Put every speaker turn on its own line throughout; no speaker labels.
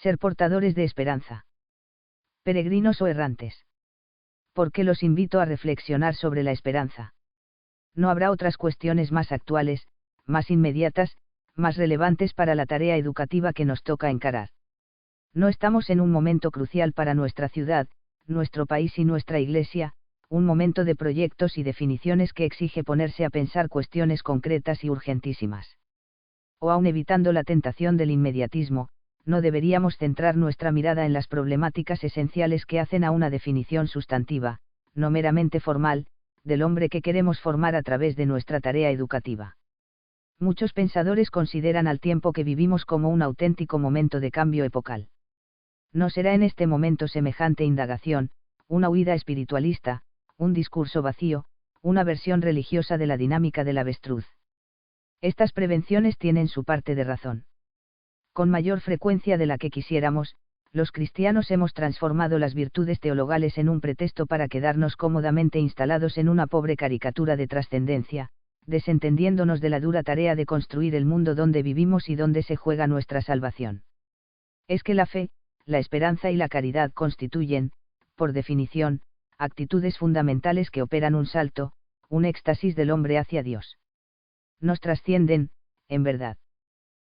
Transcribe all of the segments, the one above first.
Ser portadores de esperanza. Peregrinos o errantes. ¿Por qué los invito a reflexionar sobre la esperanza? No habrá otras cuestiones más actuales, más inmediatas, más relevantes para la tarea educativa que nos toca encarar. No estamos en un momento crucial para nuestra ciudad, nuestro país y nuestra Iglesia, un momento de proyectos y definiciones que exige ponerse a pensar cuestiones concretas y urgentísimas. O aun evitando la tentación del inmediatismo, no deberíamos centrar nuestra mirada en las problemáticas esenciales que hacen a una definición sustantiva, no meramente formal, del hombre que queremos formar a través de nuestra tarea educativa. Muchos pensadores consideran al tiempo que vivimos como un auténtico momento de cambio epocal. ¿No será en este momento semejante indagación, una huida espiritualista, un discurso vacío, una versión religiosa de la dinámica del avestruz? Estas prevenciones tienen su parte de razón. Con mayor frecuencia de la que quisiéramos, los cristianos hemos transformado las virtudes teologales en un pretexto para quedarnos cómodamente instalados en una pobre caricatura de trascendencia, desentendiéndonos de la dura tarea de construir el mundo donde vivimos y donde se juega nuestra salvación. Es que la fe, la esperanza y la caridad constituyen, por definición, actitudes fundamentales que operan un salto, un éxtasis del hombre hacia Dios. Nos trascienden, en verdad.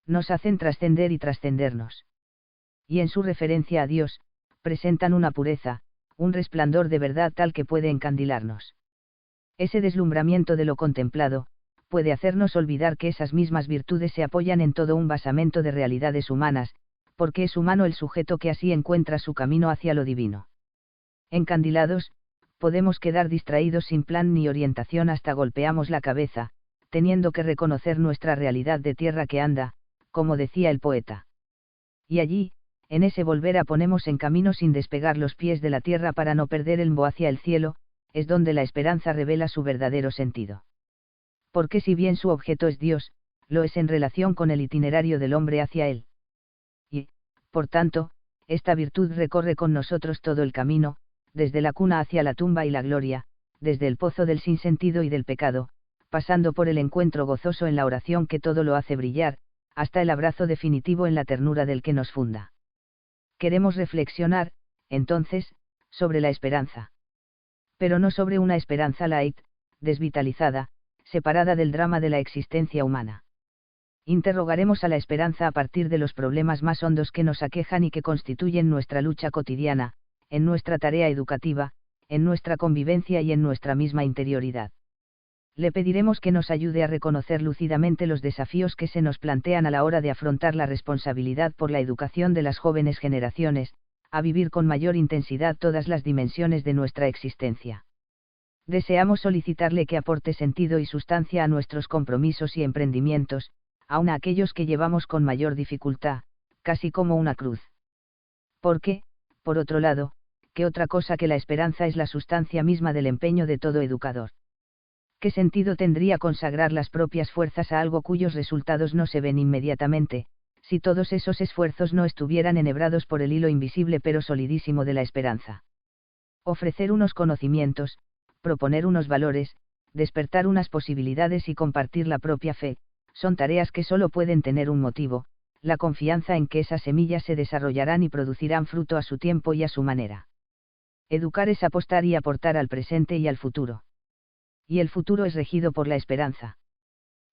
Nos hacen trascender y trascendernos. Y en su referencia a Dios, presentan una pureza, un resplandor de verdad tal que puede encandilarnos. Ese deslumbramiento de lo contemplado, puede hacernos olvidar que esas mismas virtudes se apoyan en todo un basamento de realidades humanas, porque es humano el sujeto que así encuentra su camino hacia lo divino. Encandilados, podemos quedar distraídos sin plan ni orientación hasta golpeamos la cabeza, teniendo que reconocer nuestra realidad de tierra que anda, como decía el poeta. Y allí, en ese volver a ponemos en camino sin despegar los pies de la tierra para no perder el rumbo hacia el cielo, es donde la esperanza revela su verdadero sentido. Porque si bien su objeto es Dios, lo es en relación con el itinerario del hombre hacia él. Y, por tanto, esta virtud recorre con nosotros todo el camino, desde la cuna hacia la tumba y la gloria, desde el pozo del sinsentido y del pecado, pasando por el encuentro gozoso en la oración que todo lo hace brillar, hasta el abrazo definitivo en la ternura del que nos funda. Queremos reflexionar, entonces, sobre la esperanza. Pero no sobre una esperanza light, desvitalizada, separada del drama de la existencia humana. Interrogaremos a la esperanza a partir de los problemas más hondos que nos aquejan y que constituyen nuestra lucha cotidiana, en nuestra tarea educativa, en nuestra convivencia y en nuestra misma interioridad. Le pediremos que nos ayude a reconocer lúcidamente los desafíos que se nos plantean a la hora de afrontar la responsabilidad por la educación de las jóvenes generaciones, a vivir con mayor intensidad todas las dimensiones de nuestra existencia. Deseamos solicitarle que aporte sentido y sustancia a nuestros compromisos y emprendimientos, aun a aquellos que llevamos con mayor dificultad, casi como una cruz. Porque, por otro lado, ¿qué otra cosa que la esperanza es la sustancia misma del empeño de todo educador? ¿Qué sentido tendría consagrar las propias fuerzas a algo cuyos resultados no se ven inmediatamente, si todos esos esfuerzos no estuvieran enhebrados por el hilo invisible pero solidísimo de la esperanza? Ofrecer unos conocimientos, proponer unos valores, despertar unas posibilidades y compartir la propia fe, son tareas que solo pueden tener un motivo, la confianza en que esas semillas se desarrollarán y producirán fruto a su tiempo y a su manera. Educar es apostar y aportar al presente y al futuro. Y el futuro es regido por la esperanza.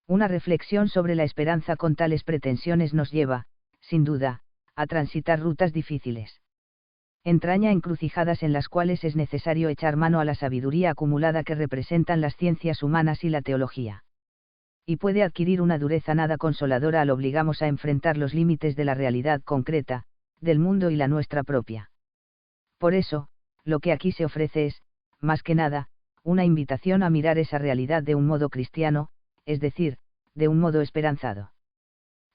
Una reflexión sobre la esperanza con tales pretensiones nos lleva, sin duda, a transitar rutas difíciles. Entraña encrucijadas en las cuales es necesario echar mano a la sabiduría acumulada que representan las ciencias humanas y la teología. Y puede adquirir una dureza nada consoladora al obligamos a enfrentar los límites de la realidad concreta, del mundo y la nuestra propia. Por eso, lo que aquí se ofrece es, más que nada, una invitación a mirar esa realidad de un modo cristiano, es decir, de un modo esperanzado.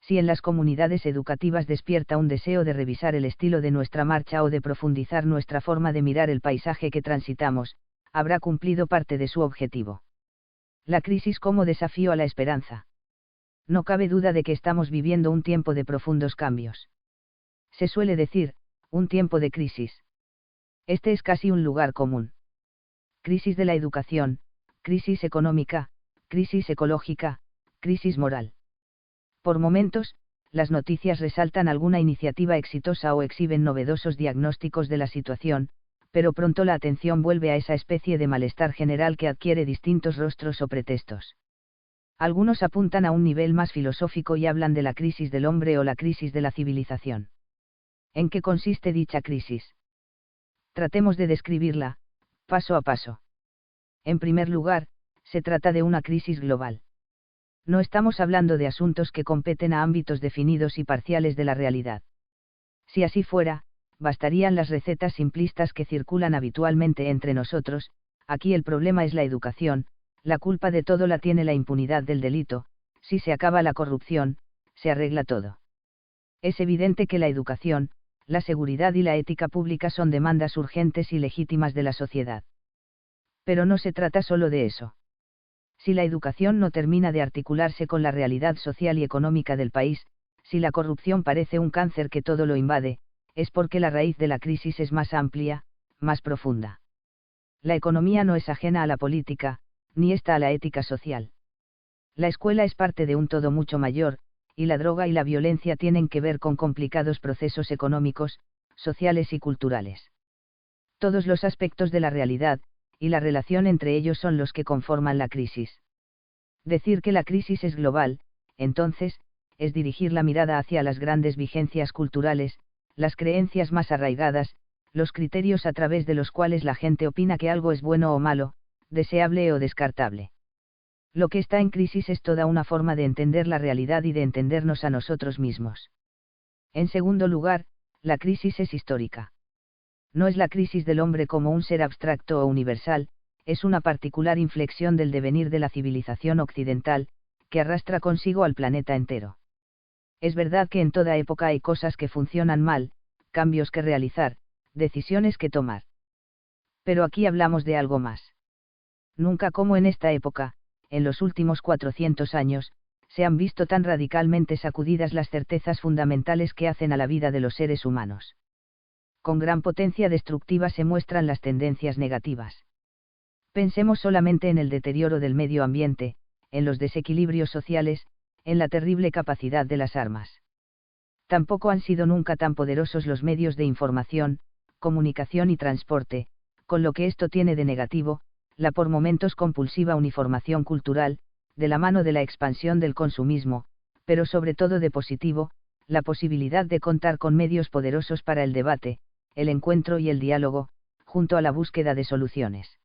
Si en las comunidades educativas despierta un deseo de revisar el estilo de nuestra marcha o de profundizar nuestra forma de mirar el paisaje que transitamos, habrá cumplido parte de su objetivo. La crisis como desafío a la esperanza. No cabe duda de que estamos viviendo un tiempo de profundos cambios. Se suele decir, un tiempo de crisis. Este es casi un lugar común. Crisis de la educación, crisis económica, crisis ecológica, crisis moral. Por momentos, las noticias resaltan alguna iniciativa exitosa o exhiben novedosos diagnósticos de la situación, pero pronto la atención vuelve a esa especie de malestar general que adquiere distintos rostros o pretextos. Algunos apuntan a un nivel más filosófico y hablan de la crisis del hombre o la crisis de la civilización. ¿En qué consiste dicha crisis? Tratemos de describirla, paso a paso. En primer lugar, se trata de una crisis global. No estamos hablando de asuntos que competen a ámbitos definidos y parciales de la realidad. Si así fuera, bastarían las recetas simplistas que circulan habitualmente entre nosotros. Aquí el problema es la educación, la culpa de todo la tiene la impunidad del delito, si se acaba la corrupción, se arregla todo. Es evidente que la educación, la seguridad y la ética pública son demandas urgentes y legítimas de la sociedad. Pero no se trata solo de eso. Si la educación no termina de articularse con la realidad social y económica del país, si la corrupción parece un cáncer que todo lo invade, es porque la raíz de la crisis es más amplia, más profunda. La economía no es ajena a la política, ni está a la ética social. La escuela es parte de un todo mucho mayor, y la droga y la violencia tienen que ver con complicados procesos económicos, sociales y culturales. Todos los aspectos de la realidad, y la relación entre ellos son los que conforman la crisis. Decir que la crisis es global, entonces, es dirigir la mirada hacia las grandes vigencias culturales, las creencias más arraigadas, los criterios a través de los cuales la gente opina que algo es bueno o malo, deseable o descartable. Lo que está en crisis es toda una forma de entender la realidad y de entendernos a nosotros mismos. En segundo lugar, la crisis es histórica. No es la crisis del hombre como un ser abstracto o universal, es una particular inflexión del devenir de la civilización occidental, que arrastra consigo al planeta entero. Es verdad que en toda época hay cosas que funcionan mal, cambios que realizar, decisiones que tomar. Pero aquí hablamos de algo más. Nunca como en esta época, en los últimos 400 años, se han visto tan radicalmente sacudidas las certezas fundamentales que hacen a la vida de los seres humanos. Con gran potencia destructiva se muestran las tendencias negativas. Pensemos solamente en el deterioro del medio ambiente, en los desequilibrios sociales, en la terrible capacidad de las armas. Tampoco han sido nunca tan poderosos los medios de información, comunicación y transporte, con lo que esto tiene de negativo, la por momentos compulsiva uniformación cultural, de la mano de la expansión del consumismo, pero sobre todo de positivo, la posibilidad de contar con medios poderosos para el debate, el encuentro y el diálogo, junto a la búsqueda de soluciones.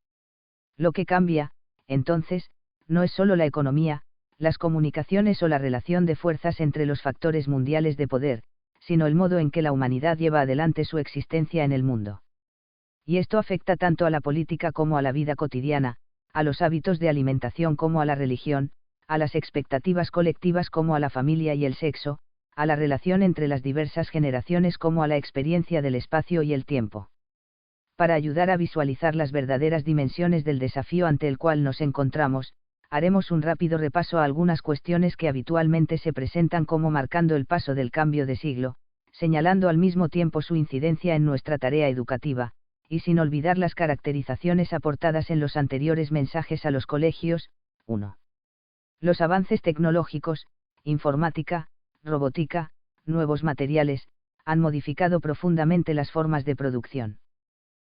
Lo que cambia, entonces, no es solo la economía, las comunicaciones o la relación de fuerzas entre los factores mundiales de poder, sino el modo en que la humanidad lleva adelante su existencia en el mundo. Y esto afecta tanto a la política como a la vida cotidiana, a los hábitos de alimentación como a la religión, a las expectativas colectivas como a la familia y el sexo, a la relación entre las diversas generaciones como a la experiencia del espacio y el tiempo. Para ayudar a visualizar las verdaderas dimensiones del desafío ante el cual nos encontramos, haremos un rápido repaso a algunas cuestiones que habitualmente se presentan como marcando el paso del cambio de siglo, señalando al mismo tiempo su incidencia en nuestra tarea educativa, y sin olvidar las caracterizaciones aportadas en los anteriores mensajes a los colegios. 1. Los avances tecnológicos, informática, robótica, nuevos materiales, han modificado profundamente las formas de producción.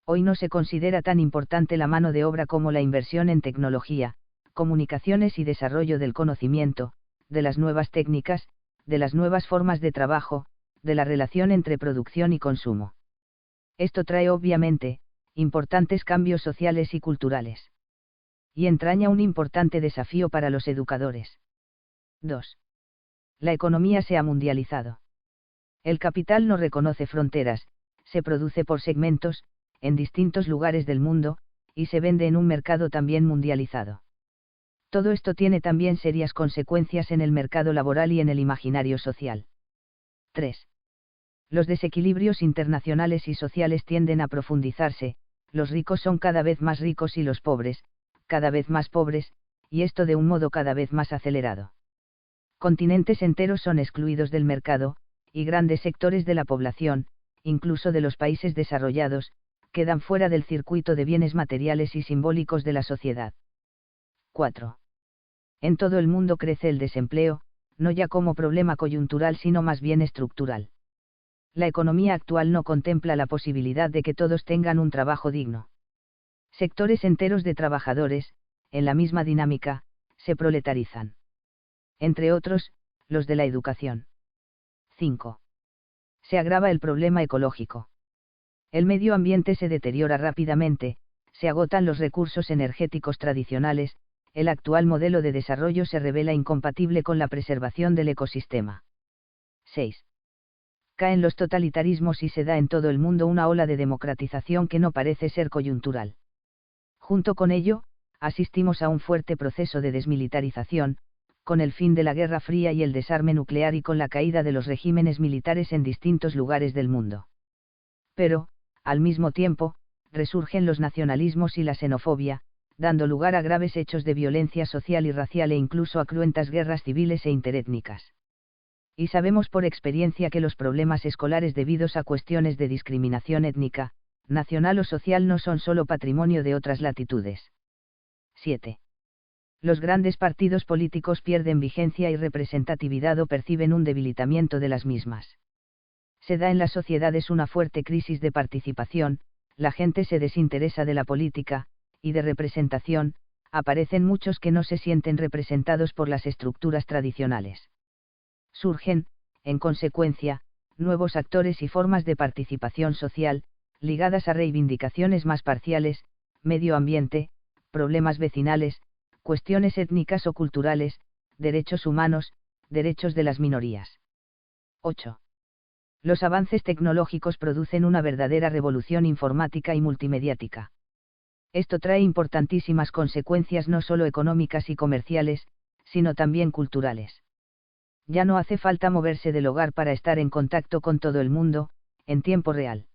Hoy no se considera tan importante la mano de obra como la inversión en tecnología, comunicaciones y desarrollo del conocimiento, de las nuevas técnicas, de las nuevas formas de trabajo, de la relación entre producción y consumo. Esto trae obviamente, importantes cambios sociales y culturales. Y entraña un importante desafío para los educadores. 2. La economía se ha mundializado. El capital no reconoce fronteras, se produce por segmentos, en distintos lugares del mundo, y se vende en un mercado también mundializado. Todo esto tiene también serias consecuencias en el mercado laboral y en el imaginario social. 3. Los desequilibrios internacionales y sociales tienden a profundizarse, los ricos son cada vez más ricos y los pobres, cada vez más pobres, y esto de un modo cada vez más acelerado. Continentes enteros son excluidos del mercado, y grandes sectores de la población, incluso de los países desarrollados, quedan fuera del circuito de bienes materiales y simbólicos de la sociedad. 4. En todo el mundo crece el desempleo, no ya como problema coyuntural sino más bien estructural. La economía actual no contempla la posibilidad de que todos tengan un trabajo digno. Sectores enteros de trabajadores, en la misma dinámica, se proletarizan. Entre otros, los de la educación. 5. Se agrava el problema ecológico. El medio ambiente se deteriora rápidamente, se agotan los recursos energéticos tradicionales, el actual modelo de desarrollo se revela incompatible con la preservación del ecosistema. 6. Caen los totalitarismos y se da en todo el mundo una ola de democratización que no parece ser coyuntural. Junto con ello, asistimos a un fuerte proceso de desmilitarización, con el fin de la Guerra Fría y el desarme nuclear y con la caída de los regímenes militares en distintos lugares del mundo. Pero, al mismo tiempo, resurgen los nacionalismos y la xenofobia, dando lugar a graves hechos de violencia social y racial e incluso a cruentas guerras civiles e interétnicas. Y sabemos por experiencia que los problemas escolares debidos a cuestiones de discriminación étnica, nacional o social no son solo patrimonio de otras latitudes. 7. Los grandes partidos políticos pierden vigencia y representatividad o perciben un debilitamiento de las mismas. Se da en las sociedades una fuerte crisis de participación, la gente se desinteresa de la política, y de representación, aparecen muchos que no se sienten representados por las estructuras tradicionales. Surgen, en consecuencia, nuevos actores y formas de participación social, ligadas a reivindicaciones más parciales, medio ambiente, problemas vecinales, cuestiones étnicas o culturales, derechos humanos, derechos de las minorías. 8. Los avances tecnológicos producen una verdadera revolución informática y multimediática. Esto trae importantísimas consecuencias no solo económicas y comerciales, sino también culturales. Ya no hace falta moverse del hogar para estar en contacto con todo el mundo, en tiempo real.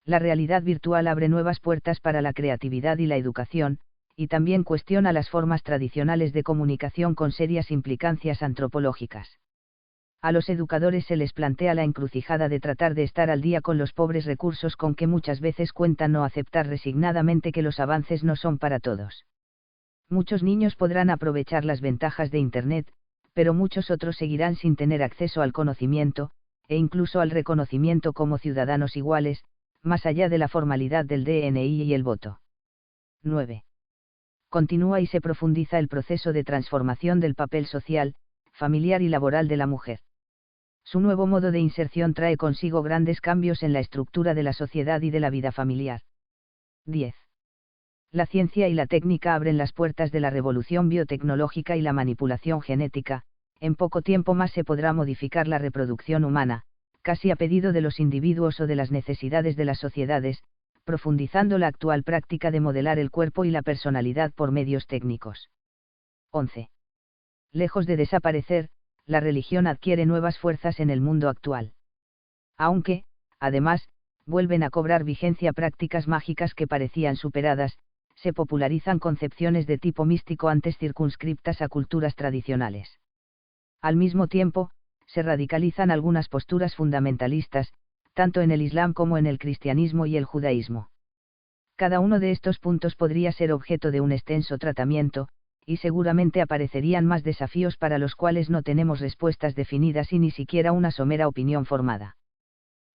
La realidad virtual abre nuevas puertas para la creatividad y la educación, y también cuestiona las formas tradicionales de comunicación con serias implicancias antropológicas. A los educadores se les plantea la encrucijada de tratar de estar al día con los pobres recursos con que muchas veces cuentan o aceptar resignadamente que los avances no son para todos. Muchos niños podrán aprovechar las ventajas de Internet, pero muchos otros seguirán sin tener acceso al conocimiento, e incluso al reconocimiento como ciudadanos iguales, más allá de la formalidad del DNI y el voto. 9. Continúa y se profundiza el proceso de transformación del papel social, familiar y laboral de la mujer. Su nuevo modo de inserción trae consigo grandes cambios en la estructura de la sociedad y de la vida familiar. 10. La ciencia y la técnica abren las puertas de la revolución biotecnológica y la manipulación genética, en poco tiempo más se podrá modificar la reproducción humana, casi a pedido de los individuos o de las necesidades de las sociedades, profundizando la actual práctica de modelar el cuerpo y la personalidad por medios técnicos. 11. Lejos de desaparecer, la religión adquiere nuevas fuerzas en el mundo actual. Aunque, además, vuelven a cobrar vigencia prácticas mágicas que parecían superadas, se popularizan concepciones de tipo místico antes circunscriptas a culturas tradicionales. Al mismo tiempo, se radicalizan algunas posturas fundamentalistas, tanto en el Islam como en el cristianismo y el judaísmo. Cada uno de estos puntos podría ser objeto de un extenso tratamiento, y seguramente aparecerían más desafíos para los cuales no tenemos respuestas definidas y ni siquiera una somera opinión formada.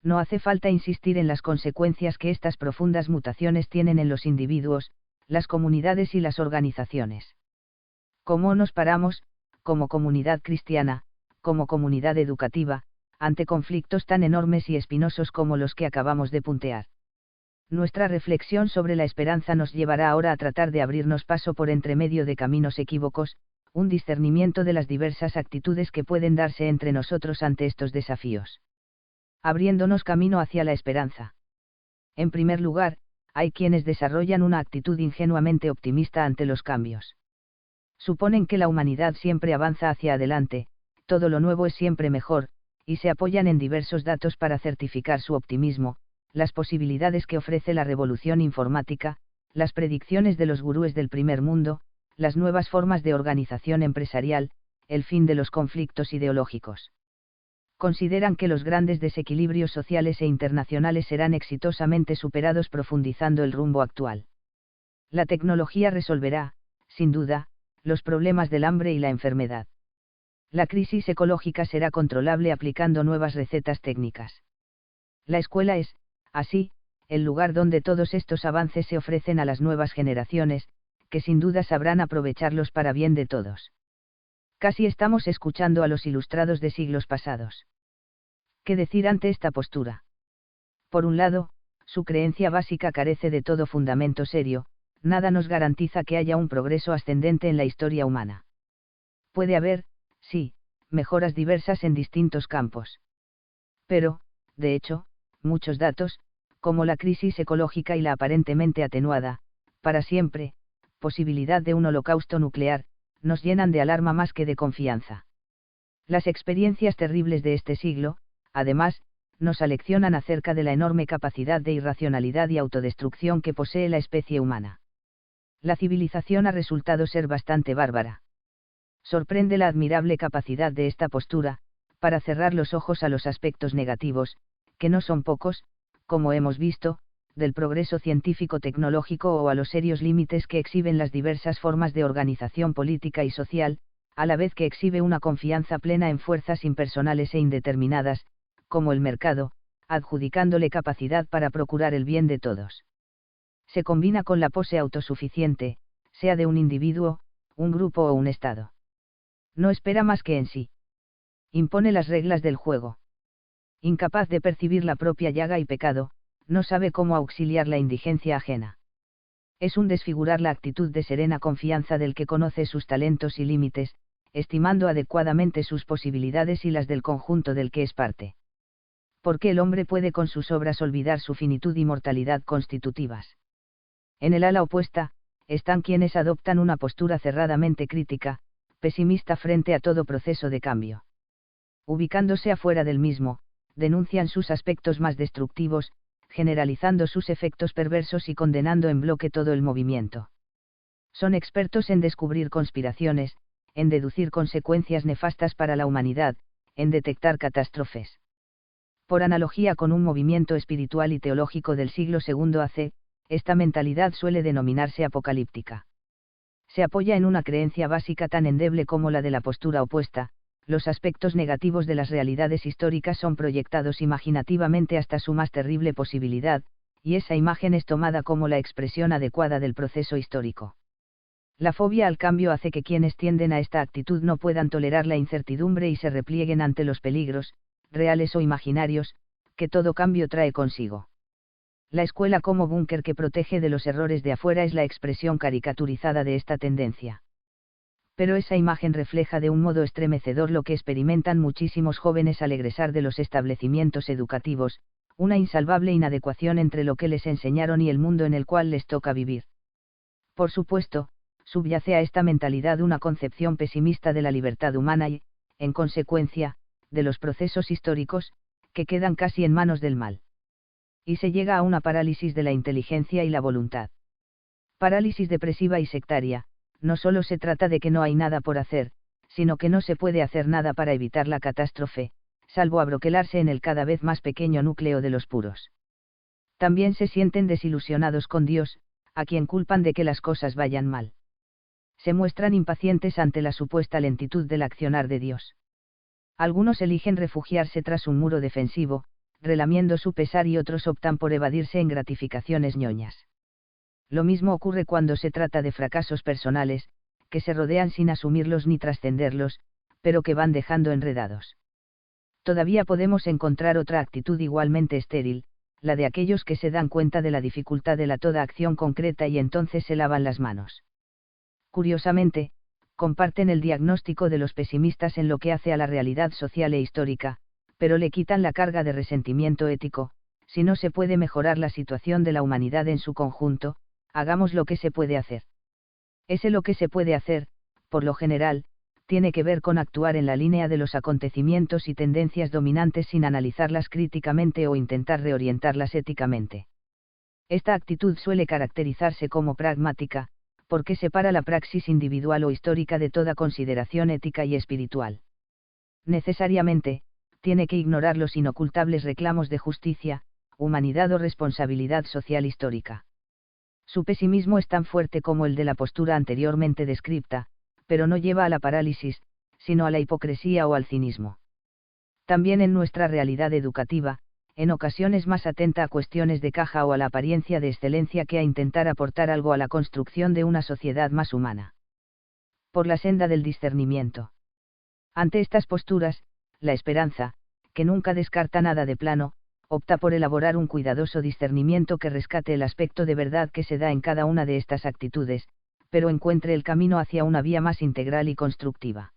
No hace falta insistir en las consecuencias que estas profundas mutaciones tienen en los individuos, las comunidades y las organizaciones. ¿Cómo nos paramos, como comunidad cristiana, como comunidad educativa, ante conflictos tan enormes y espinosos como los que acabamos de puntear? Nuestra reflexión sobre la esperanza nos llevará ahora a tratar de abrirnos paso por entre medio de caminos equívocos, un discernimiento de las diversas actitudes que pueden darse entre nosotros ante estos desafíos. Abriéndonos camino hacia la esperanza. En primer lugar, hay quienes desarrollan una actitud ingenuamente optimista ante los cambios. Suponen que la humanidad siempre avanza hacia adelante, todo lo nuevo es siempre mejor, y se apoyan en diversos datos para certificar su optimismo, las posibilidades que ofrece la revolución informática, las predicciones de los gurúes del primer mundo, las nuevas formas de organización empresarial, el fin de los conflictos ideológicos. Consideran que los grandes desequilibrios sociales e internacionales serán exitosamente superados profundizando el rumbo actual. La tecnología resolverá, sin duda, los problemas del hambre y la enfermedad. La crisis ecológica será controlable aplicando nuevas recetas técnicas. La escuela es, así, el lugar donde todos estos avances se ofrecen a las nuevas generaciones, que sin duda sabrán aprovecharlos para bien de todos. Casi estamos escuchando a los ilustrados de siglos pasados. ¿Qué decir ante esta postura? Por un lado, su creencia básica carece de todo fundamento serio, nada nos garantiza que haya un progreso ascendente en la historia humana. Puede haber, sí, mejoras diversas en distintos campos. Pero, de hecho, muchos datos, como la crisis ecológica y la aparentemente atenuada, para siempre, posibilidad de un holocausto nuclear, nos llenan de alarma más que de confianza. Las experiencias terribles de este siglo, además, nos aleccionan acerca de la enorme capacidad de irracionalidad y autodestrucción que posee la especie humana. La civilización ha resultado ser bastante bárbara. Sorprende la admirable capacidad de esta postura, para cerrar los ojos a los aspectos negativos, que no son pocos, como hemos visto, del progreso científico-tecnológico o a los serios límites que exhiben las diversas formas de organización política y social, a la vez que exhibe una confianza plena en fuerzas impersonales e indeterminadas, como el mercado, adjudicándole capacidad para procurar el bien de todos. Se combina con la pose autosuficiente, sea de un individuo, un grupo o un Estado. No espera más que en sí. Impone las reglas del juego. Incapaz de percibir la propia llaga y pecado, no sabe cómo auxiliar la indigencia ajena. Es un desfigurar la actitud de serena confianza del que conoce sus talentos y límites, estimando adecuadamente sus posibilidades y las del conjunto del que es parte. Porque el hombre puede con sus obras olvidar su finitud y mortalidad constitutivas. En el ala opuesta, están quienes adoptan una postura cerradamente crítica, pesimista frente a todo proceso de cambio. Ubicándose afuera del mismo, denuncian sus aspectos más destructivos, generalizando sus efectos perversos y condenando en bloque todo el movimiento. Son expertos en descubrir conspiraciones, en deducir consecuencias nefastas para la humanidad, en detectar catástrofes. Por analogía con un movimiento espiritual y teológico del siglo II AC, esta mentalidad suele denominarse apocalíptica. Se apoya en una creencia básica tan endeble como la de la postura opuesta: los aspectos negativos de las realidades históricas son proyectados imaginativamente hasta su más terrible posibilidad, y esa imagen es tomada como la expresión adecuada del proceso histórico. La fobia al cambio hace que quienes tienden a esta actitud no puedan tolerar la incertidumbre y se replieguen ante los peligros, reales o imaginarios, que todo cambio trae consigo. La escuela como búnker que protege de los errores de afuera es la expresión caricaturizada de esta tendencia. Pero esa imagen refleja de un modo estremecedor lo que experimentan muchísimos jóvenes al egresar de los establecimientos educativos, una insalvable inadecuación entre lo que les enseñaron y el mundo en el cual les toca vivir. Por supuesto, subyace a esta mentalidad una concepción pesimista de la libertad humana y, en consecuencia, de los procesos históricos, que quedan casi en manos del mal. Y se llega a una parálisis de la inteligencia y la voluntad. Parálisis depresiva y sectaria. No solo se trata de que no hay nada por hacer, sino que no se puede hacer nada para evitar la catástrofe, salvo abroquelarse en el cada vez más pequeño núcleo de los puros. También se sienten desilusionados con Dios, a quien culpan de que las cosas vayan mal. Se muestran impacientes ante la supuesta lentitud del accionar de Dios. Algunos eligen refugiarse tras un muro defensivo, relamiendo su pesar, y otros optan por evadirse en gratificaciones ñoñas. Lo mismo ocurre cuando se trata de fracasos personales, que se rodean sin asumirlos ni trascenderlos, pero que van dejando enredados. Todavía podemos encontrar otra actitud igualmente estéril, la de aquellos que se dan cuenta de la dificultad de la toda acción concreta y entonces se lavan las manos. Curiosamente, comparten el diagnóstico de los pesimistas en lo que hace a la realidad social e histórica, pero le quitan la carga de resentimiento ético. Si no se puede mejorar la situación de la humanidad en su conjunto, hagamos lo que se puede hacer. Ese lo que se puede hacer, por lo general, tiene que ver con actuar en la línea de los acontecimientos y tendencias dominantes sin analizarlas críticamente o intentar reorientarlas éticamente. Esta actitud suele caracterizarse como pragmática, porque separa la praxis individual o histórica de toda consideración ética y espiritual. Necesariamente, tiene que ignorar los inocultables reclamos de justicia, humanidad o responsabilidad social histórica. Su pesimismo es tan fuerte como el de la postura anteriormente descripta, pero no lleva a la parálisis, sino a la hipocresía o al cinismo. También en nuestra realidad educativa, en ocasiones más atenta a cuestiones de caja o a la apariencia de excelencia que a intentar aportar algo a la construcción de una sociedad más humana. Por la senda del discernimiento. Ante estas posturas, la esperanza, que nunca descarta nada de plano, opta por elaborar un cuidadoso discernimiento que rescate el aspecto de verdad que se da en cada una de estas actitudes, pero encuentre el camino hacia una vía más integral y constructiva.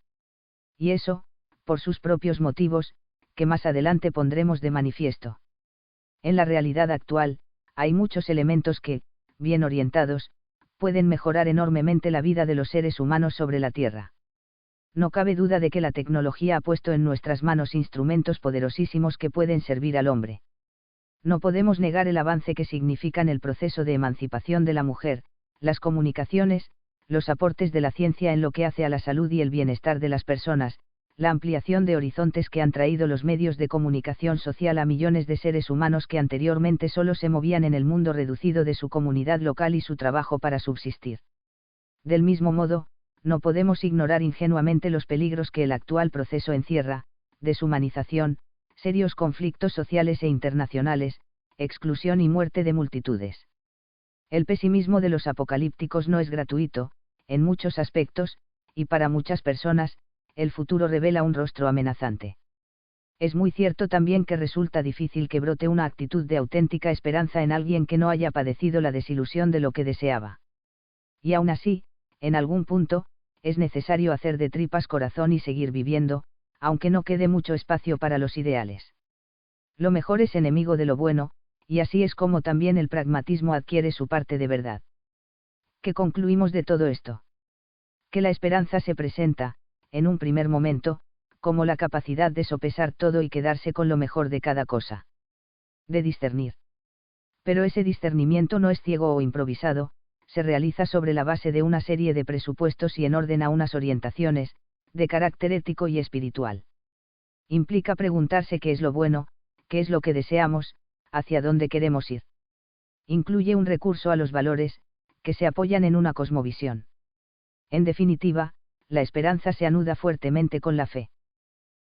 Y eso, por sus propios motivos, que más adelante pondremos de manifiesto. En la realidad actual, hay muchos elementos que, bien orientados, pueden mejorar enormemente la vida de los seres humanos sobre la Tierra. No cabe duda de que la tecnología ha puesto en nuestras manos instrumentos poderosísimos que pueden servir al hombre. No podemos negar el avance que significan el proceso de emancipación de la mujer, las comunicaciones, los aportes de la ciencia en lo que hace a la salud y el bienestar de las personas, la ampliación de horizontes que han traído los medios de comunicación social a millones de seres humanos que anteriormente solo se movían en el mundo reducido de su comunidad local y su trabajo para subsistir. Del mismo modo, no podemos ignorar ingenuamente los peligros que el actual proceso encierra: deshumanización, serios conflictos sociales e internacionales, exclusión y muerte de multitudes. El pesimismo de los apocalípticos no es gratuito, en muchos aspectos, y para muchas personas, el futuro revela un rostro amenazante. Es muy cierto también que resulta difícil que brote una actitud de auténtica esperanza en alguien que no haya padecido la desilusión de lo que deseaba. Y aún así, en algún punto, es necesario hacer de tripas corazón y seguir viviendo, aunque no quede mucho espacio para los ideales. Lo mejor es enemigo de lo bueno, y así es como también el pragmatismo adquiere su parte de verdad. ¿Qué concluimos de todo esto? Que la esperanza se presenta, en un primer momento, como la capacidad de sopesar todo y quedarse con lo mejor de cada cosa. De discernir. Pero ese discernimiento no es ciego o improvisado, se realiza sobre la base de una serie de presupuestos y en orden a unas orientaciones, de carácter ético y espiritual. Implica preguntarse qué es lo bueno, qué es lo que deseamos, hacia dónde queremos ir. Incluye un recurso a los valores, que se apoyan en una cosmovisión. En definitiva, la esperanza se anuda fuertemente con la fe.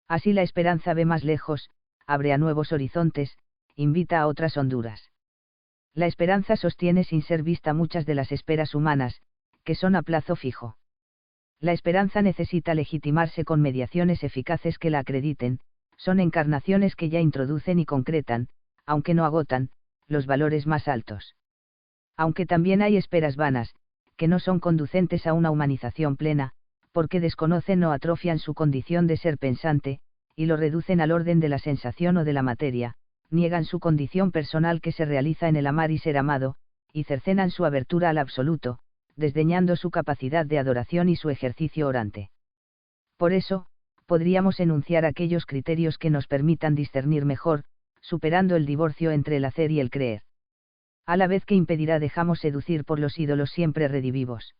Así la esperanza ve más lejos, abre a nuevos horizontes, invita a otras honduras. La esperanza sostiene sin ser vista muchas de las esperas humanas, que son a plazo fijo. La esperanza necesita legitimarse con mediaciones eficaces que la acrediten, son encarnaciones que ya introducen y concretan, aunque no agotan, los valores más altos. Aunque también hay esperas vanas, que no son conducentes a una humanización plena, porque desconocen o atrofian su condición de ser pensante, y lo reducen al orden de la sensación o de la materia, niegan su condición personal que se realiza en el amar y ser amado, y cercenan su abertura al absoluto, desdeñando su capacidad de adoración y su ejercicio orante. Por eso, podríamos enunciar aquellos criterios que nos permitan discernir mejor, superando el divorcio entre el hacer y el creer. A la vez que impedirá dejamos seducir por los ídolos siempre redivivos.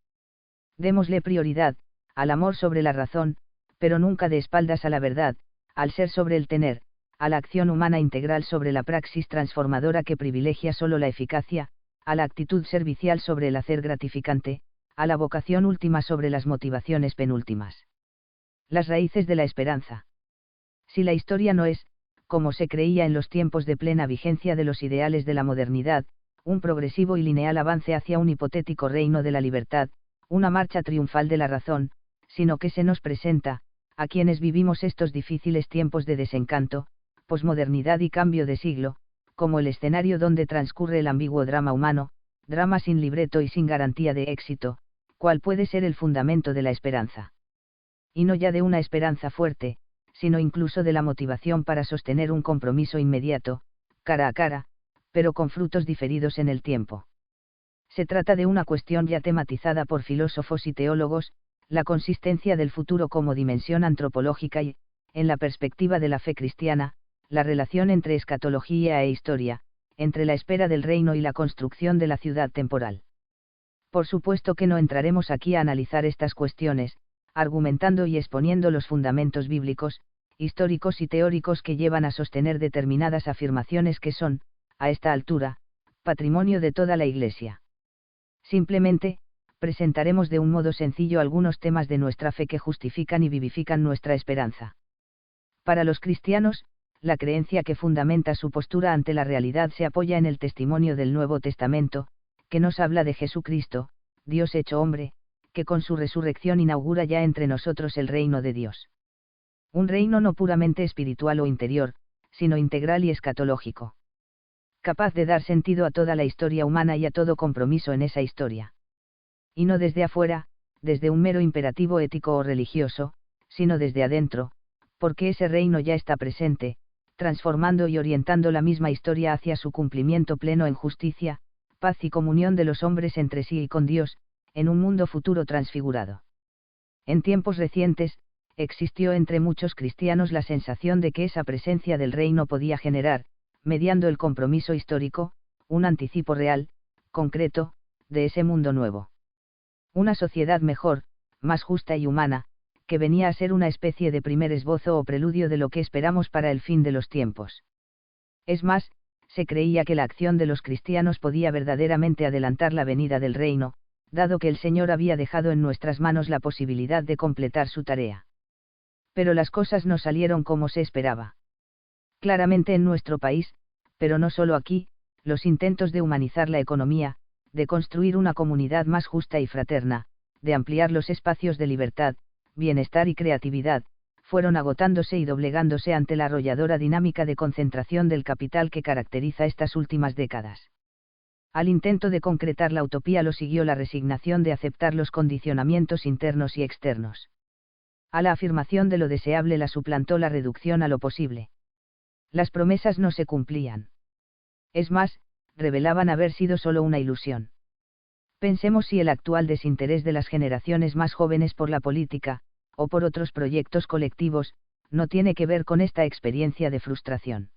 Démosle prioridad, al amor sobre la razón, pero nunca de espaldas a la verdad, al ser sobre el tener, a la acción humana integral sobre la praxis transformadora que privilegia solo la eficacia, a la actitud servicial sobre el hacer gratificante, a la vocación última sobre las motivaciones penúltimas. Las raíces de la esperanza. Si la historia no es, como se creía en los tiempos de plena vigencia de los ideales de la modernidad, un progresivo y lineal avance hacia un hipotético reino de la libertad, una marcha triunfal de la razón, sino que se nos presenta, a quienes vivimos estos difíciles tiempos de desencanto, posmodernidad y cambio de siglo, como el escenario donde transcurre el ambiguo drama humano, drama sin libreto y sin garantía de éxito, cuál puede ser el fundamento de la esperanza. Y no ya de una esperanza fuerte, sino incluso de la motivación para sostener un compromiso inmediato, cara a cara, pero con frutos diferidos en el tiempo. Se trata de una cuestión ya tematizada por filósofos y teólogos, la consistencia del futuro como dimensión antropológica y, en la perspectiva de la fe cristiana, la relación entre escatología e historia, entre la espera del reino y la construcción de la ciudad temporal. Por supuesto que no entraremos aquí a analizar estas cuestiones, argumentando y exponiendo los fundamentos bíblicos, históricos y teóricos que llevan a sostener determinadas afirmaciones que son, a esta altura, patrimonio de toda la Iglesia. Simplemente, presentaremos de un modo sencillo algunos temas de nuestra fe que justifican y vivifican nuestra esperanza. Para los cristianos, la creencia que fundamenta su postura ante la realidad se apoya en el testimonio del Nuevo Testamento, que nos habla de Jesucristo, Dios hecho hombre, que con su resurrección inaugura ya entre nosotros el reino de Dios. Un reino no puramente espiritual o interior, sino integral y escatológico. Capaz de dar sentido a toda la historia humana y a todo compromiso en esa historia. Y no desde afuera, desde un mero imperativo ético o religioso, sino desde adentro, porque ese reino ya está presente, transformando y orientando la misma historia hacia su cumplimiento pleno en justicia, paz y comunión de los hombres entre sí y con Dios, en un mundo futuro transfigurado. En tiempos recientes, existió entre muchos cristianos la sensación de que esa presencia del reino podía generar, mediando el compromiso histórico, un anticipo real, concreto, de ese mundo nuevo. Una sociedad mejor, más justa y humana, que venía a ser una especie de primer esbozo o preludio de lo que esperamos para el fin de los tiempos. Es más, se creía que la acción de los cristianos podía verdaderamente adelantar la venida del reino, dado que el Señor había dejado en nuestras manos la posibilidad de completar su tarea. Pero las cosas no salieron como se esperaba. Claramente en nuestro país, pero no solo aquí, los intentos de humanizar la economía, de construir una comunidad más justa y fraterna, de ampliar los espacios de libertad, bienestar y creatividad, fueron agotándose y doblegándose ante la arrolladora dinámica de concentración del capital que caracteriza estas últimas décadas. Al intento de concretar la utopía lo siguió la resignación de aceptar los condicionamientos internos y externos. A la afirmación de lo deseable la suplantó la reducción a lo posible. Las promesas no se cumplían. Es más, revelaban haber sido solo una ilusión. Pensemos si el actual desinterés de las generaciones más jóvenes por la política, o por otros proyectos colectivos, no tiene que ver con esta experiencia de frustración.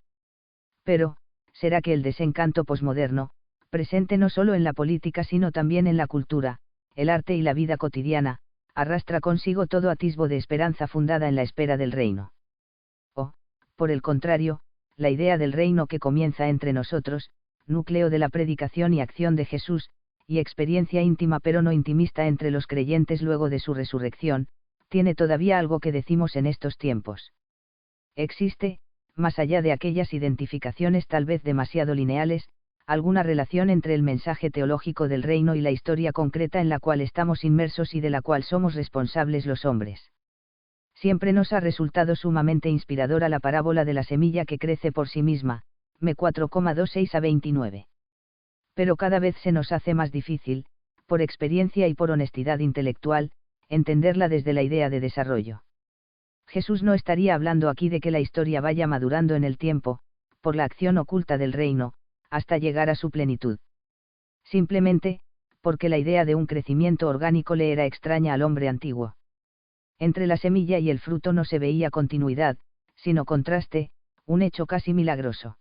Pero, ¿será que el desencanto posmoderno, presente no solo en la política sino también en la cultura, el arte y la vida cotidiana, arrastra consigo todo atisbo de esperanza fundada en la espera del reino? O, por el contrario, la idea del reino que comienza entre nosotros, núcleo de la predicación y acción de Jesús, y experiencia íntima pero no intimista entre los creyentes luego de su resurrección, tiene todavía algo que decimos en estos tiempos. Existe, más allá de aquellas identificaciones tal vez demasiado lineales, alguna relación entre el mensaje teológico del reino y la historia concreta en la cual estamos inmersos y de la cual somos responsables los hombres. Siempre nos ha resultado sumamente inspiradora la parábola de la semilla que crece por sí misma, M 4,26 a 29. Pero cada vez se nos hace más difícil, por experiencia y por honestidad intelectual, entenderla desde la idea de desarrollo. Jesús no estaría hablando aquí de que la historia vaya madurando en el tiempo, por la acción oculta del reino, hasta llegar a su plenitud. Simplemente, porque la idea de un crecimiento orgánico le era extraña al hombre antiguo. Entre la semilla y el fruto no se veía continuidad, sino contraste, un hecho casi milagroso.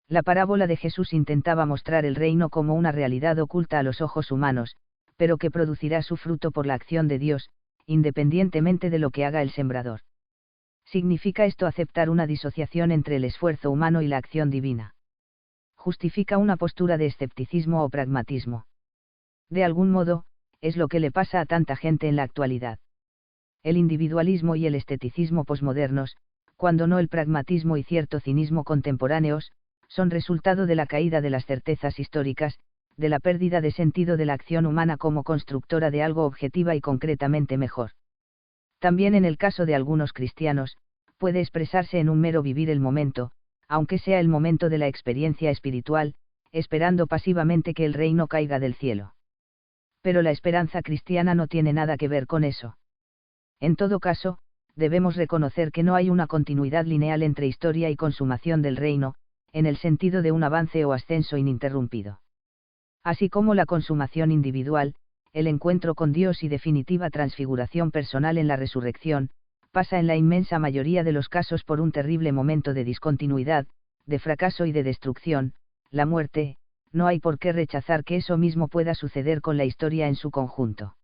La parábola de Jesús intentaba mostrar el reino como una realidad oculta a los ojos humanos, pero que producirá su fruto por la acción de Dios, independientemente de lo que haga el sembrador. ¿Significa esto aceptar una disociación entre el esfuerzo humano y la acción divina? ¿Justifica una postura de escepticismo o pragmatismo? De algún modo, es lo que le pasa a tanta gente en la actualidad. El individualismo y el esteticismo posmodernos, cuando no el pragmatismo y cierto cinismo contemporáneos, son resultado de la caída de las certezas históricas, de la pérdida de sentido de la acción humana como constructora de algo objetiva y concretamente mejor. También en el caso de algunos cristianos, puede expresarse en un mero vivir el momento, aunque sea el momento de la experiencia espiritual, esperando pasivamente que el reino caiga del cielo. Pero la esperanza cristiana no tiene nada que ver con eso. En todo caso, debemos reconocer que no hay una continuidad lineal entre historia y consumación del reino, en el sentido de un avance o ascenso ininterrumpido. Así como la consumación individual, el encuentro con Dios y definitiva transfiguración personal en la resurrección, pasa en la inmensa mayoría de los casos por un terrible momento de discontinuidad, de fracaso y de destrucción, la muerte. No hay por qué rechazar que eso mismo pueda suceder con la historia en su conjunto.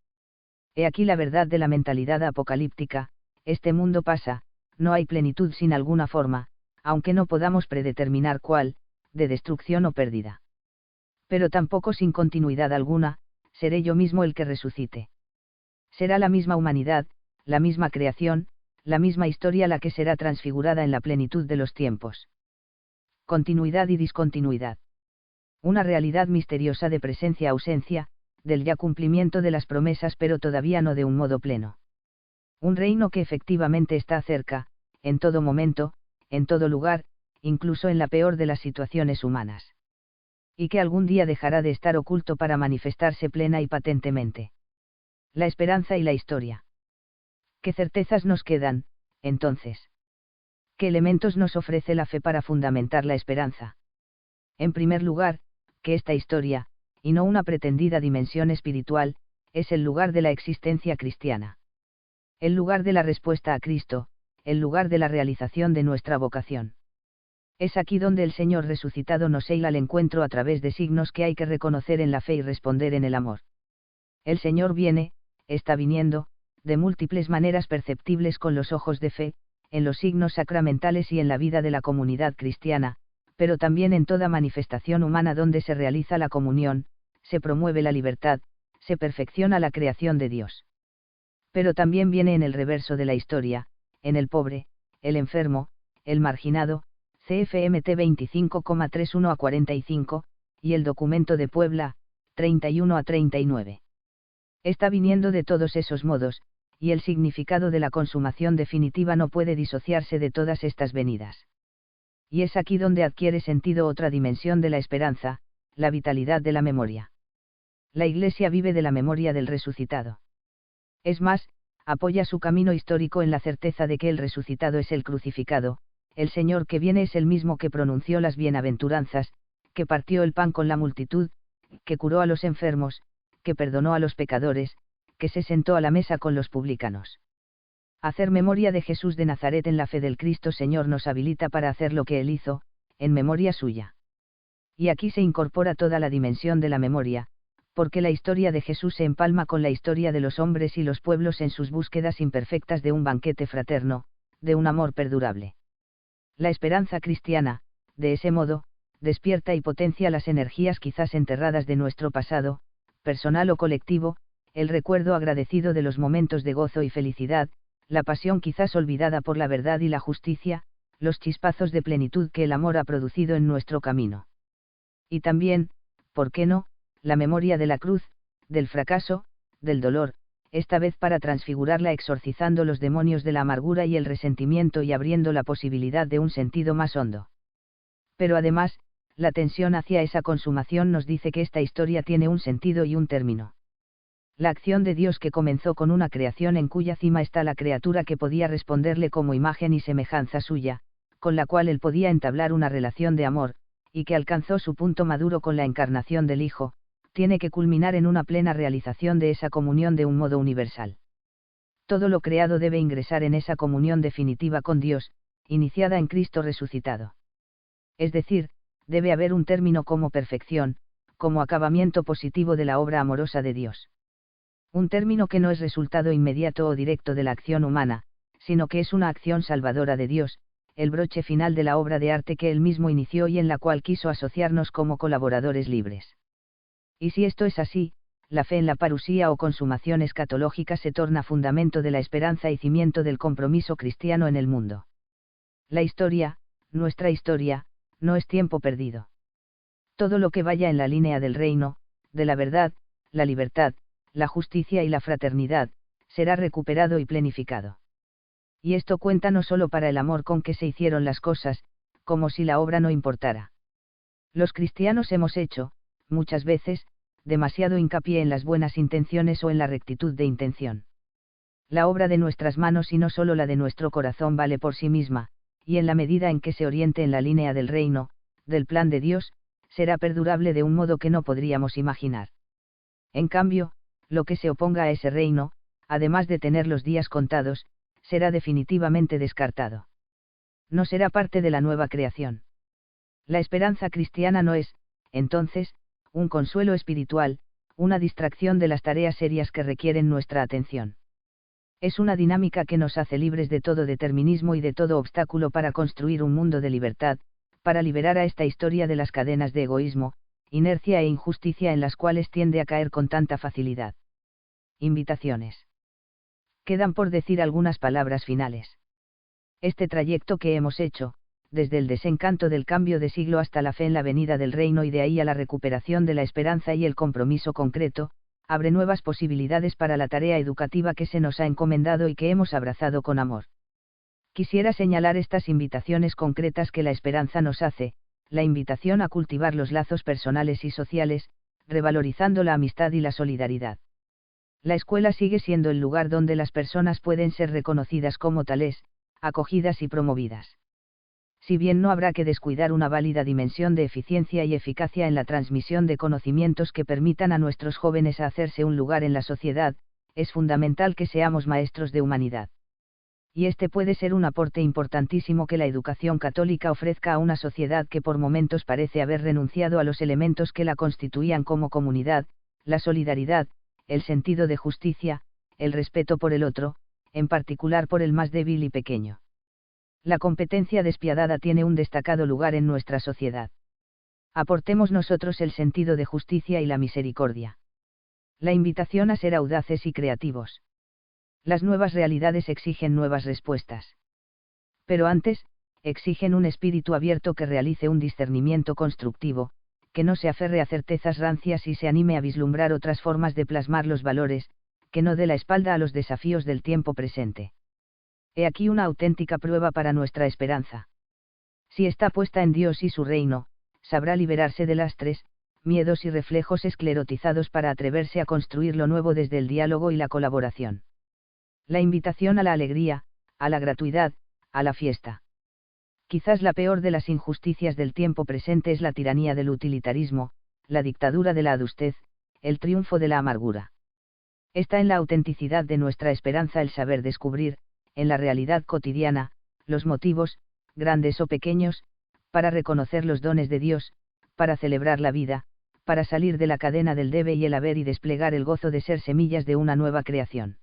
He aquí la verdad de la mentalidad apocalíptica: este mundo pasa, no hay plenitud sin alguna forma, aunque no podamos predeterminar cuál, de destrucción o pérdida. Pero tampoco sin continuidad alguna, seré yo mismo el que resucite. Será la misma humanidad, la misma creación, la misma historia la que será transfigurada en la plenitud de los tiempos. Continuidad y discontinuidad. Una realidad misteriosa de presencia-ausencia, del ya cumplimiento de las promesas pero todavía no de un modo pleno. Un reino que efectivamente está cerca, en todo momento, en todo lugar, incluso en la peor de las situaciones humanas. Y que algún día dejará de estar oculto para manifestarse plena y patentemente. La esperanza y la historia. ¿Qué certezas nos quedan, entonces? ¿Qué elementos nos ofrece la fe para fundamentar la esperanza? En primer lugar, que esta historia, y no una pretendida dimensión espiritual, es el lugar de la existencia cristiana. El lugar de la respuesta a Cristo, el lugar de la realización de nuestra vocación. Es aquí donde el Señor resucitado nos hila al encuentro a través de signos que hay que reconocer en la fe y responder en el amor. El Señor viene, está viniendo, de múltiples maneras perceptibles con los ojos de fe, en los signos sacramentales y en la vida de la comunidad cristiana, pero también en toda manifestación humana donde se realiza la comunión, se promueve la libertad, se perfecciona la creación de Dios. Pero también viene en el reverso de la historia, en el pobre, el enfermo, el marginado, CFMT 25,31 a 45, y el documento de Puebla, 31 a 39. Está viniendo de todos esos modos, y el significado de la consumación definitiva no puede disociarse de todas estas venidas. Y es aquí donde adquiere sentido otra dimensión de la esperanza, la vitalidad de la memoria. La Iglesia vive de la memoria del resucitado. Es más, apoya su camino histórico en la certeza de que el resucitado es el crucificado, el Señor que viene es el mismo que pronunció las bienaventuranzas, que partió el pan con la multitud, que curó a los enfermos, que perdonó a los pecadores, que se sentó a la mesa con los publicanos. Hacer memoria de Jesús de Nazaret en la fe del Cristo Señor nos habilita para hacer lo que Él hizo, en memoria suya. Y aquí se incorpora toda la dimensión de la memoria, porque la historia de Jesús se empalma con la historia de los hombres y los pueblos en sus búsquedas imperfectas de un banquete fraterno, de un amor perdurable. La esperanza cristiana, de ese modo, despierta y potencia las energías quizás enterradas de nuestro pasado, personal o colectivo, el recuerdo agradecido de los momentos de gozo y felicidad, la pasión quizás olvidada por la verdad y la justicia, los chispazos de plenitud que el amor ha producido en nuestro camino. Y también, ¿por qué no?, la memoria de la cruz, del fracaso, del dolor, esta vez para transfigurarla exorcizando los demonios de la amargura y el resentimiento y abriendo la posibilidad de un sentido más hondo. Pero además, la tensión hacia esa consumación nos dice que esta historia tiene un sentido y un término. La acción de Dios que comenzó con una creación en cuya cima está la criatura que podía responderle como imagen y semejanza suya, con la cual él podía entablar una relación de amor, y que alcanzó su punto maduro con la encarnación del Hijo, tiene que culminar en una plena realización de esa comunión de un modo universal. Todo lo creado debe ingresar en esa comunión definitiva con Dios, iniciada en Cristo resucitado. Es decir, debe haber un término como perfección, como acabamiento positivo de la obra amorosa de Dios. Un término que no es resultado inmediato o directo de la acción humana, sino que es una acción salvadora de Dios, el broche final de la obra de arte que Él mismo inició y en la cual quiso asociarnos como colaboradores libres. Y si esto es así, la fe en la parusía o consumación escatológica se torna fundamento de la esperanza y cimiento del compromiso cristiano en el mundo. La historia, nuestra historia, no es tiempo perdido. Todo lo que vaya en la línea del reino, de la verdad, la libertad, la justicia y la fraternidad, será recuperado y plenificado. Y esto cuenta no solo para el amor con que se hicieron las cosas, como si la obra no importara. Los cristianos hemos hecho, muchas veces, demasiado hincapié en las buenas intenciones o en la rectitud de intención. La obra de nuestras manos y no solo la de nuestro corazón vale por sí misma, y en la medida en que se oriente en la línea del reino, del plan de Dios, será perdurable de un modo que no podríamos imaginar. En cambio, lo que se oponga a ese reino, además de tener los días contados, será definitivamente descartado. No será parte de la nueva creación. La esperanza cristiana no es, entonces, un consuelo espiritual, una distracción de las tareas serias que requieren nuestra atención. Es una dinámica que nos hace libres de todo determinismo y de todo obstáculo para construir un mundo de libertad, para liberar a esta historia de las cadenas de egoísmo, inercia e injusticia en las cuales tiende a caer con tanta facilidad. Invitaciones. Quedan por decir algunas palabras finales. Este trayecto que hemos hecho, desde el desencanto del cambio de siglo hasta la fe en la venida del reino y de ahí a la recuperación de la esperanza y el compromiso concreto, abre nuevas posibilidades para la tarea educativa que se nos ha encomendado y que hemos abrazado con amor. Quisiera señalar estas invitaciones concretas que la esperanza nos hace: la invitación a cultivar los lazos personales y sociales, revalorizando la amistad y la solidaridad. La escuela sigue siendo el lugar donde las personas pueden ser reconocidas como tales, acogidas y promovidas. Si bien no habrá que descuidar una válida dimensión de eficiencia y eficacia en la transmisión de conocimientos que permitan a nuestros jóvenes hacerse un lugar en la sociedad, es fundamental que seamos maestros de humanidad. Y este puede ser un aporte importantísimo que la educación católica ofrezca a una sociedad que por momentos parece haber renunciado a los elementos que la constituían como comunidad: la solidaridad, el sentido de justicia, el respeto por el otro, en particular por el más débil y pequeño. La competencia despiadada tiene un destacado lugar en nuestra sociedad. Aportemos nosotros el sentido de justicia y la misericordia. La invitación a ser audaces y creativos. Las nuevas realidades exigen nuevas respuestas. Pero antes, exigen un espíritu abierto que realice un discernimiento constructivo, que no se aferre a certezas rancias y se anime a vislumbrar otras formas de plasmar los valores, que no dé la espalda a los desafíos del tiempo presente. He aquí una auténtica prueba para nuestra esperanza. Si está puesta en Dios y su reino, sabrá liberarse de lastres, miedos y reflejos esclerotizados para atreverse a construir lo nuevo desde el diálogo y la colaboración. La invitación a la alegría, a la gratuidad, a la fiesta. Quizás la peor de las injusticias del tiempo presente es la tiranía del utilitarismo, la dictadura de la adustez, el triunfo de la amargura. Está en la autenticidad de nuestra esperanza el saber descubrir, en la realidad cotidiana, los motivos, grandes o pequeños, para reconocer los dones de Dios, para celebrar la vida, para salir de la cadena del debe y el haber y desplegar el gozo de ser semillas de una nueva creación.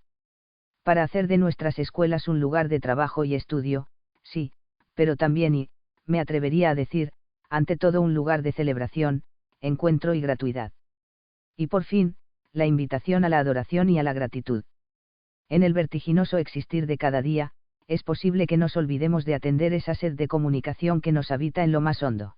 Para hacer de nuestras escuelas un lugar de trabajo y estudio, sí, pero también y, me atrevería a decir, ante todo un lugar de celebración, encuentro y gratuidad. Y por fin, la invitación a la adoración y a la gratitud. En el vertiginoso existir de cada día, es posible que nos olvidemos de atender esa sed de comunicación que nos habita en lo más hondo.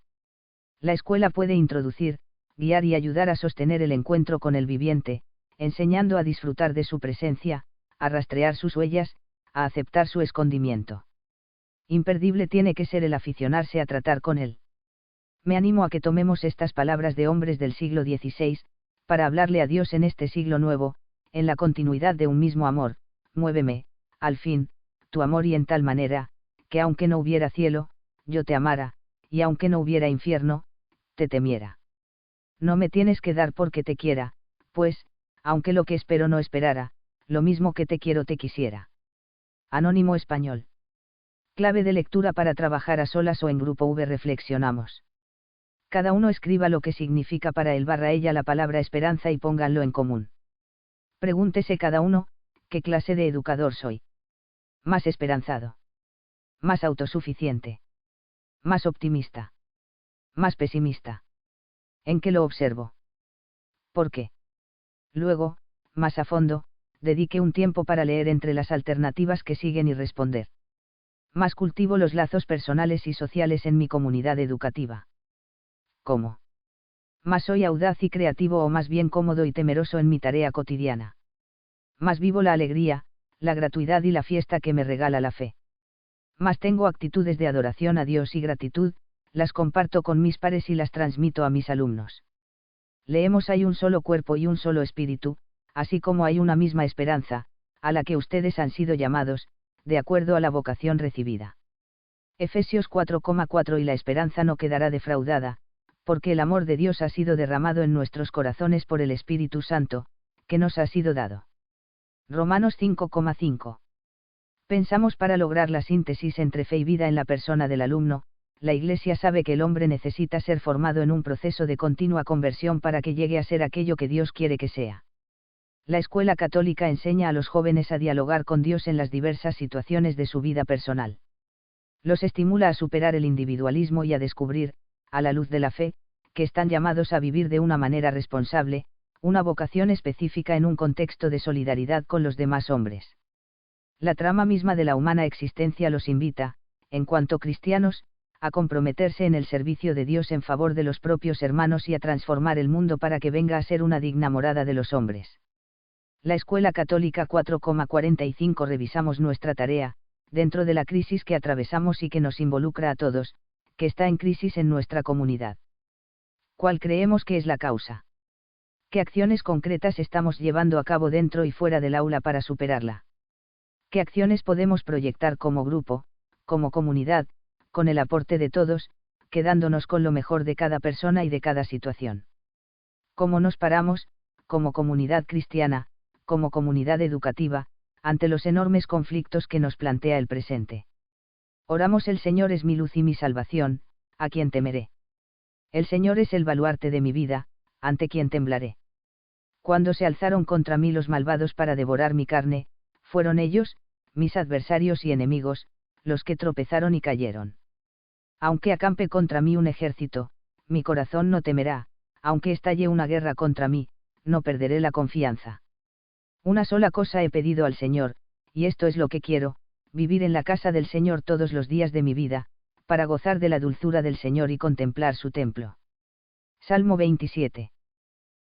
La escuela puede introducir, guiar y ayudar a sostener el encuentro con el viviente, enseñando a disfrutar de su presencia, a rastrear sus huellas, a aceptar su escondimiento. Imperdible tiene que ser el aficionarse a tratar con él. Me animo a que tomemos estas palabras de hombres del siglo XVI, para hablarle a Dios en este siglo nuevo, en la continuidad de un mismo amor: muéveme, al fin, tu amor y en tal manera, que aunque no hubiera cielo, yo te amara, y aunque no hubiera infierno, te temiera. No me tienes que dar porque te quiera, pues, aunque lo que espero no esperara, lo mismo que te quiero te quisiera. Anónimo español. Clave de lectura para trabajar a solas o en grupo. Reflexionamos. Cada uno escriba lo que significa para él/ella la palabra esperanza y pónganlo en común. Pregúntese cada uno: ¿qué clase de educador soy? ¿Más esperanzado? ¿Más autosuficiente? ¿Más optimista? ¿Más pesimista? ¿En qué lo observo? ¿Por qué? Luego, más a fondo, dedique un tiempo para leer entre las alternativas que siguen y responder. Más cultivo los lazos personales y sociales en mi comunidad educativa. ¿Cómo? Más soy audaz y creativo o más bien cómodo y temeroso en mi tarea cotidiana. Más vivo la alegría, la gratuidad y la fiesta que me regala la fe. Más tengo actitudes de adoración a Dios y gratitud, las comparto con mis pares y las transmito a mis alumnos. Leemos: hay un solo cuerpo y un solo espíritu, así como hay una misma esperanza, a la que ustedes han sido llamados, de acuerdo a la vocación recibida. Efesios 4,4. Y la esperanza no quedará defraudada, porque el amor de Dios ha sido derramado en nuestros corazones por el Espíritu Santo, que nos ha sido dado. Romanos 5,5. Pensamos para lograr la síntesis entre fe y vida en la persona del alumno. La Iglesia sabe que el hombre necesita ser formado en un proceso de continua conversión para que llegue a ser aquello que Dios quiere que sea. La escuela católica enseña a los jóvenes a dialogar con Dios en las diversas situaciones de su vida personal. Los estimula a superar el individualismo y a descubrir, a la luz de la fe, que están llamados a vivir de una manera responsable, una vocación específica en un contexto de solidaridad con los demás hombres. La trama misma de la humana existencia los invita, en cuanto cristianos, a comprometerse en el servicio de Dios en favor de los propios hermanos y a transformar el mundo para que venga a ser una digna morada de los hombres. La Escuela Católica 4,45 revisamos nuestra tarea, dentro de la crisis que atravesamos y que nos involucra a todos, que está en crisis en nuestra comunidad. ¿Cuál creemos que es la causa? ¿Qué acciones concretas estamos llevando a cabo dentro y fuera del aula para superarla? ¿Qué acciones podemos proyectar como grupo, como comunidad, con el aporte de todos, quedándonos con lo mejor de cada persona y de cada situación? ¿Cómo nos paramos, como comunidad cristiana, como comunidad educativa, ante los enormes conflictos que nos plantea el presente? Oramos: el Señor es mi luz y mi salvación, ¿a quién temeré? El Señor es el baluarte de mi vida, ¿ante quién temblaré? Cuando se alzaron contra mí los malvados para devorar mi carne, fueron ellos, mis adversarios y enemigos, los que tropezaron y cayeron. Aunque acampe contra mí un ejército, mi corazón no temerá, aunque estalle una guerra contra mí, no perderé la confianza. Una sola cosa he pedido al Señor, y esto es lo que quiero: vivir en la casa del Señor todos los días de mi vida, para gozar de la dulzura del Señor y contemplar su templo. Salmo 27.